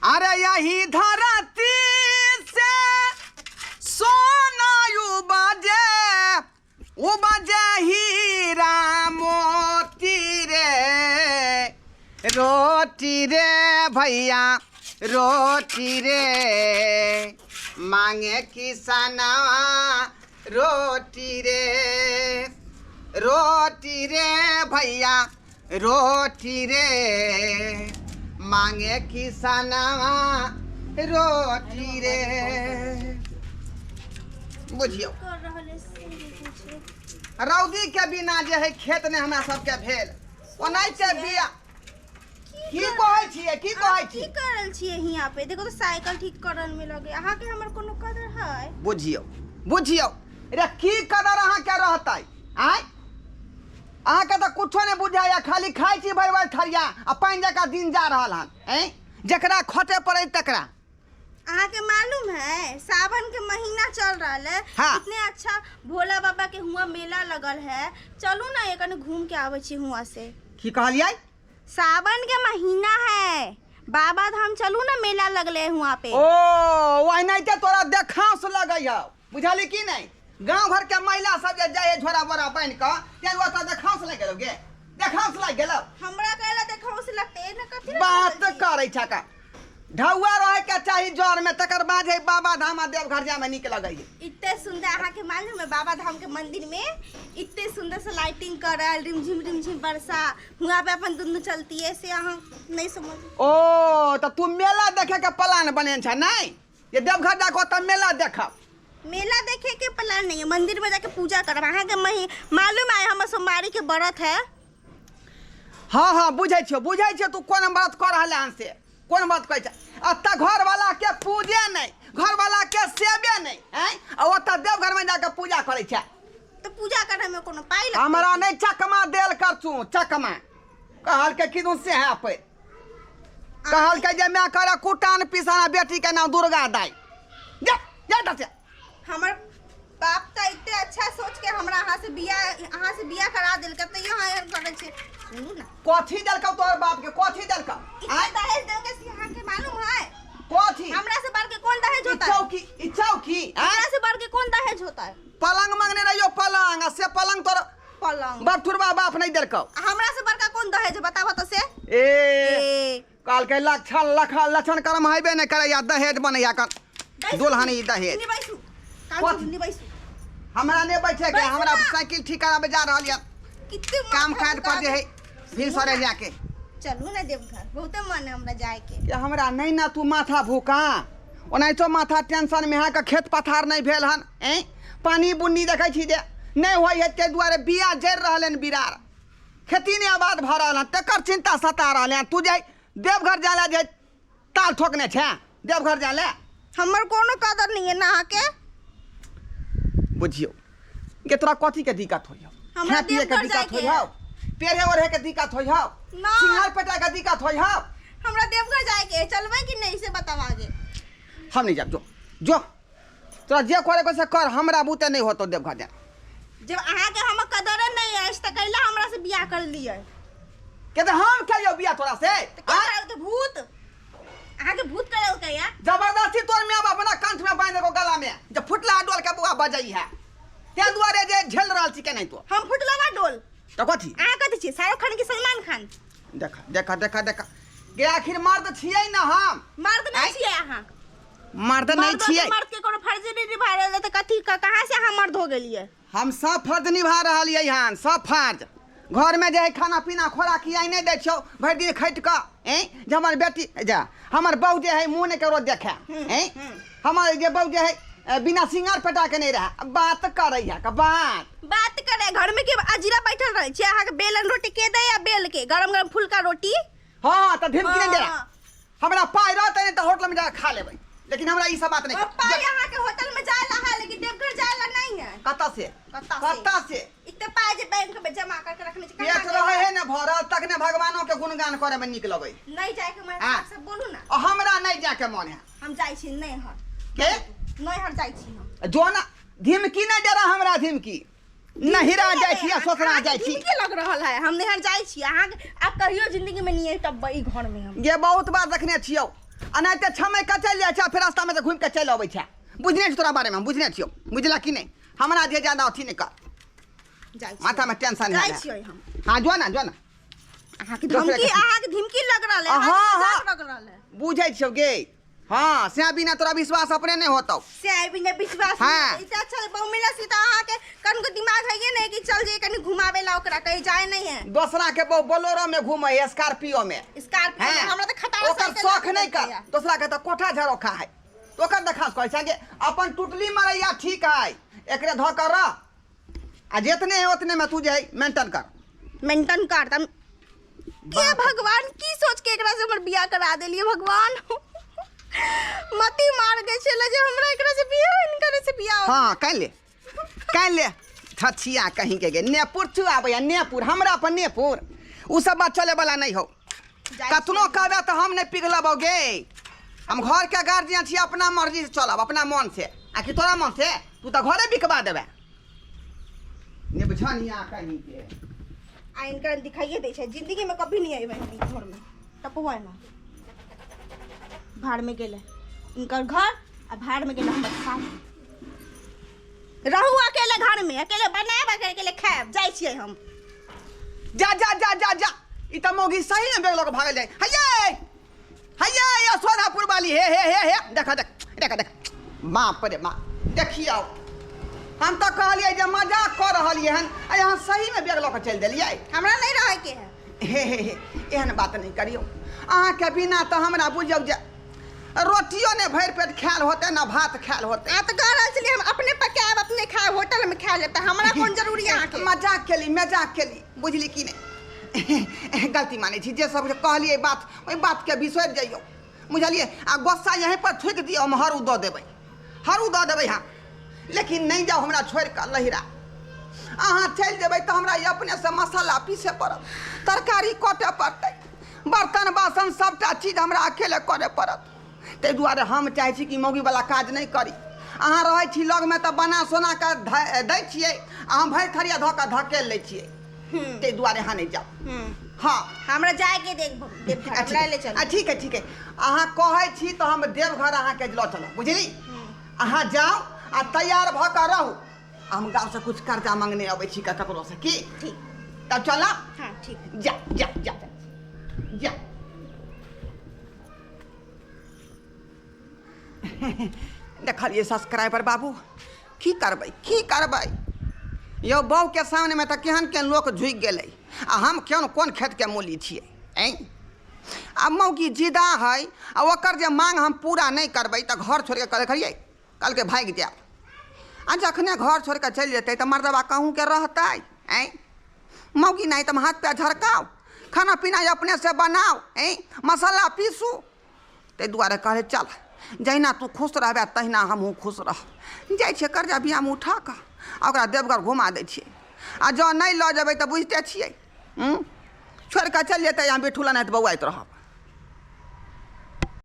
अरे यही धरती से सोना उपजे हीरा मोती रे रोटी रे भैया रोटी रे मांगे किसनवा रोटी रे भैया रोटी रे मांगे किसनवा रोटी रे। बुझियो रौदी के बिना जे है खेत ने हमरा सबके भेल ओनाहिते बिया की कहै छियै की करल छियै हियां पे देखो तो साइकिल ठीक करन में लगे अहाँ के हमर कोनो कदर है बुझियो रे की कदर अहाँ के रहतै आय अहाँ के त कुछो नै बुझाया खाली खाइ छी भरि भरि थरिया आ पानि जका दिन जा रहल हन हैं जकरा खोटे पड़ै तकरा। अहाँ के मालूम है सावन के महीना चल रहा है हाँ। इतने अच्छा भोला बाबा के हुआ मेला लगल है चलू ना एक घूम के आवे छी हुआ से। की कहलियै सावन के महीना है बाबा धाम चलू ना मेला लगले हुआ पे। ओ ओनाहिते तोरा देखांस लगैया बुझली की नहीं गांव घर के महिला सब जे जाए झोरा बोरा बांध के तेन ओता देखांस लग गेलो गे देखांस लग गेलो हमरा कहला देखांस लगते न कथि बात करै छ का ढौआ रहे के चाही जर में तकर बाद है बाबा धाम देवघर जाए में निक लगैया। इतने सुंदर अहाँ के मालूम है बाबा धाम के मंदिर में इतने सुंदर से लाइटिंग करल रिमझिम बरसा हुआ पे अपन दुनु चलती है से अहाँ नहीं समझ। ओ तो तू मेला देखे के प्लान बने छ नहीं ये देवघर जाको त मेला देखब मेला देखे के प्लान नहीं है मंदिर में जाके पूजा करब अहाँ के मालूम है हमर सोमवारी के व्रत है। हाँ बुझै छियो तू कोन बात कर रहले हन से कोन बात कहै छ अत्ता घर वाला के पूजे नहीं घर वाला के सेबे नहीं हैं आ ओता देवघर में जाके पूजा करै छ तो पूजा करे में कोनो पाई लगतै हमरा नहीं चकमा देल कर तू चकमा कहल के किदु से है पे कहल के जे मैं करे कुटान पिसाना बेटी के नाम दुर्गा दाई जा से हमर बाप त इतने अच्छा सोच के हमरा अहाँ से बियाह करा देल के त यहाँ एहन करे छै सुनू ना कथि देलकौ तोर बाप के कथि देलकौ इतना दहेज देल के अहाँ के मालूम है कथि हमरा से बढ़ के कौन दहेज होता है ई चौकी हमरा से बढ़ के कौन दहेज होता है पलंग मांगने रहियो पलंग से पलंग तोर पलंग बटुरबा बाप नहीं देलकौ हमरा से बड़का कौन दहेज बतावा तो से ए काल के लक्षण कर्म हइबे नहीं करे या दहेज बनैया कर दुल्हनी दहेज निबैसु हमरा ने बैठे के हमरा साइकिल ठीक कराबे जा रहल या कितने काम काज पर जे है फिर सरे जाके चलू ना देवघर बहुत मन है हमरा जाए के हमरा नहीं ना तू माथा भूका ओनाहितो माथा टेंशन में है के खेत पथार नहीं भेल हन ए पानी बुन्नी देखै छी जे नहीं होय है के दुआरे बिया जर रहलन बिरार खेती ने आबाद भ रहल तकर चिंता सता रहल तू जे देवघर जाला जे ताल ठोकने छै देवघर जाले हमर कोनो कदर नहीं है ना के बुझियो के तोरा कथी के दिक्कत होय हमरा के दिक्कत होय पेड़े ओढ़े के दिक्कत होय सिंहार पेटा के दिक्कत होय हमरा देवघर जाए के चलबे कि नहीं से बतावा आगे हम नहीं जाब जो तोरा जे करे को से कर हमरा बुते नहीं होतो देवघर जा जब अहाँ के हम कदर नहीं है त कैला हमरा से बियाह कर लिए के तो हम कहियो बियाह तोरा से तो भूत अहाँ के भूत करे के या जबरदस्ती तोर में अपना कंठ में बांध को गला में जब फुटला डोल के बुआ बजई है ते दुआरे जे झेल रहल छी के नहीं तो हम फुटला ना डोल तो कथी अहाँ कथी छी शाहरुख खान की सलमान खान देखा के आखिर मर्द छियै ना हम मर्द नहीं छियै अहाँ मर्द नहीं छियै मर्द के कोनो फर्ज नहीं निभा रहल त कथी कहां से अहाँ मर्द हो गेलिए हम सब फर्ज निभा रहल छियै हन सब फर्ज घर में जे खाना पीना खोराक खियाई नहीं दै छौ भरि दिन खैट के जे हमर बेटी जा हमर बहू जे है मुंह ने करो देखे हमर जे बहू जे है बिना सिंगार पेटा के नहीं रहा बात करे है का बात करे घर में के अजीरा बैठल रहे छी अहाँ के बेलन रोटी के दे या बेल के गरम गरम फुलका रोटी हां त धमकी नहीं दे हमरा पाई रहते नहीं त होटल में जाके खा लेबै लेकिन हमरा ई सब बात नहीं पाई अहाँ के होटल में जाए ला है लेकिन देवघर जाए ला नहीं है कत्ता से इतने पाई जे बैंक में जमा करके रखने छी पेट रहे है न भरल तक ने भगवानों के गुणगान करे में निक लगै नहीं जाए के मन सब बोलू ना हमरा नहीं जाके मन है हम जाई छी नहीं हर के नहीं हर जाई छी हम जो ना धमकी नहीं दे रहा हमरा धमकी नहिरा जाय छी ससुरा जाय छी धमकी लग रहल है हम नहर जाय छी अहाँ आप कहियो जिंदगी में नहीं है तब ई घर में हम ये बहुत बार देखने छियो आ नहीं तो छमय के चलि जाइ छै फिर रास्ता में से घूम के चलि अबै छै बुझने छी तोरा बारे में बुझने छियो बुझला कि नहीं हमरा जे ज्यादा अथी नहीं कर जाइ छी माथा में टेंशन जाइ नहीं छियै हम हाँ जो ना अहाँके धमकी लग रहल है हाँ, हाँ। लग रहल है बुझे छियो गे हाँ से बिना तोरा विश्वास अपने नहीं होतौ से बिना विश्वास हाँ। इससे अच्छा बहु मिला सी तो अहाँके कन को दिमाग है ये नहीं कि चल जे कनी घुमावे ला ओकरा कहीं जाए नहीं है दूसरा के बहु बोलेरो में घूमे है स्कॉर्पियो में स्कॉर्पियो में हमरा तो खटारा ओकर शौक नहीं कर दूसरा के तो कोठा झरोखा है तो ओकर देखा कहै छै जे अपन टुटली मरैया ठीक है एकरे ध कर रह आ जितने है उतने में तू जे मेंटेन कर तम ये भगवान की सोच के एकरा से हमर बियाह करा देलिए भगवान मती मार गए छले जे हमरा एकरा से बियाह इनकर से बियाह हाँ कह ले छछिया कहीं के गे नेपुर तू आबे नेपुर हमरा पर नेपुर उ सब बात चले वाला नहीं हो कतनो कहबे तो हम नहीं पिघलब गे हम घर के गार्जियन छी अपना मर्जी से चलब अपना मन से आ कि तोरा मन से तू तो घरे बिकवा देबे ने बुझनिया कहीं के आ इनकर दिखाइए दे छै जिंदगी में कभी नहीं आइबे हम घर में टपवा ना भाड़ में गेले इनकर घर आ भाड़ में गेले हमर साथ रहू अकेले घर में अकेले बनाए अकेले खाएब जाइ छियै हम जा जा जा जा जा ई त मोगी सही में बेग लोग भागल जाए हये हये ये सोनापुर वाली हे देखा देख बाप रे माँ देखियो हम तो कहलिए जे मजाक कर रहलिए हन आ यहाँ सही में बेग लोग चल देलिए हमरा नहीं रहे के है हे एहन बात नहीं करियो अहाँ के बिना तो हमरा बुझियो जे रोटियो ने भर पेट खायल होते ना भात खायल होते आ तो कह रहल छलिए हम अपने पकाएब अपने खाएब होटल में खा लेते हमरा कौन जरूरी है अहाँके मजाक केली बुझली कि नहीं गलती माने छी जे सब कहलिए बात ओई बात के बिसर जाइयो बुझलिए आ गुस्सा यहीं पर थूक दियो हम हरू दऽ देबै हाँ लेकिन नहीं जाओ हमरा छोड़ कर लहिरा अहाँ चल जेबै तो हमरा अपने से मसाला पीसे पड़त तरकारी कटे पड़तै बर्तन बासन सबटा चीज हमरा अकेले करे पड़त ताहि दुआरे हम चाहे छी कि मौगी वाला काज नहीं करी अहाँ रहै छी लग में तो बना सोना के दै छियै अहाँ भरि थरिया धऽ के धकेल लै छियै ताहि दुआरे अहाँ नहीं जाओ हाँ हमरा जाए के देवघर हमरा ले चल ठीक है अहाँ कहै छी तो हम देवघर अहाँ के लऽ चलब बुझली अहाँ जाओ आ तैयार भ के रहू हम गाँव से कुछ कर्जा मांगने अबै छी ककरो से की ठीक तब चल हाँ ठीक जा जा जा जा देखलिए सब्सक्राइबर बाबू की करबै यो बहू के सामने में तो केहन लोक झुकि गेलै आ हम कोन खेत के मूली छियै आ मौगी जिदा है आ ओकर जे मांग हम पूरा नहीं करबै तो घर छोड़ के कल के भाग जाए आ जखने घर छोड़ के चल जेतै तो मर्दबा कहूँ के रहतै मौगी नहीं तो हाथ पे झरकाओ खाना पीना अपने से बनाओ मसाला पीसू ते दुआरे कहले चल जहिना तू खुश रहबे तहिना हमहूँ खुश रह जाइ छियै कर्जा बियाह में उठा कऽ ओकरा देवघर घुमा दै छियै आ जँ नहीं लऽ जेबै तऽ बुझते छियै छोड़ कऽ चल जेतै यहाँ बिठुला नहीं तो बौआइत रहब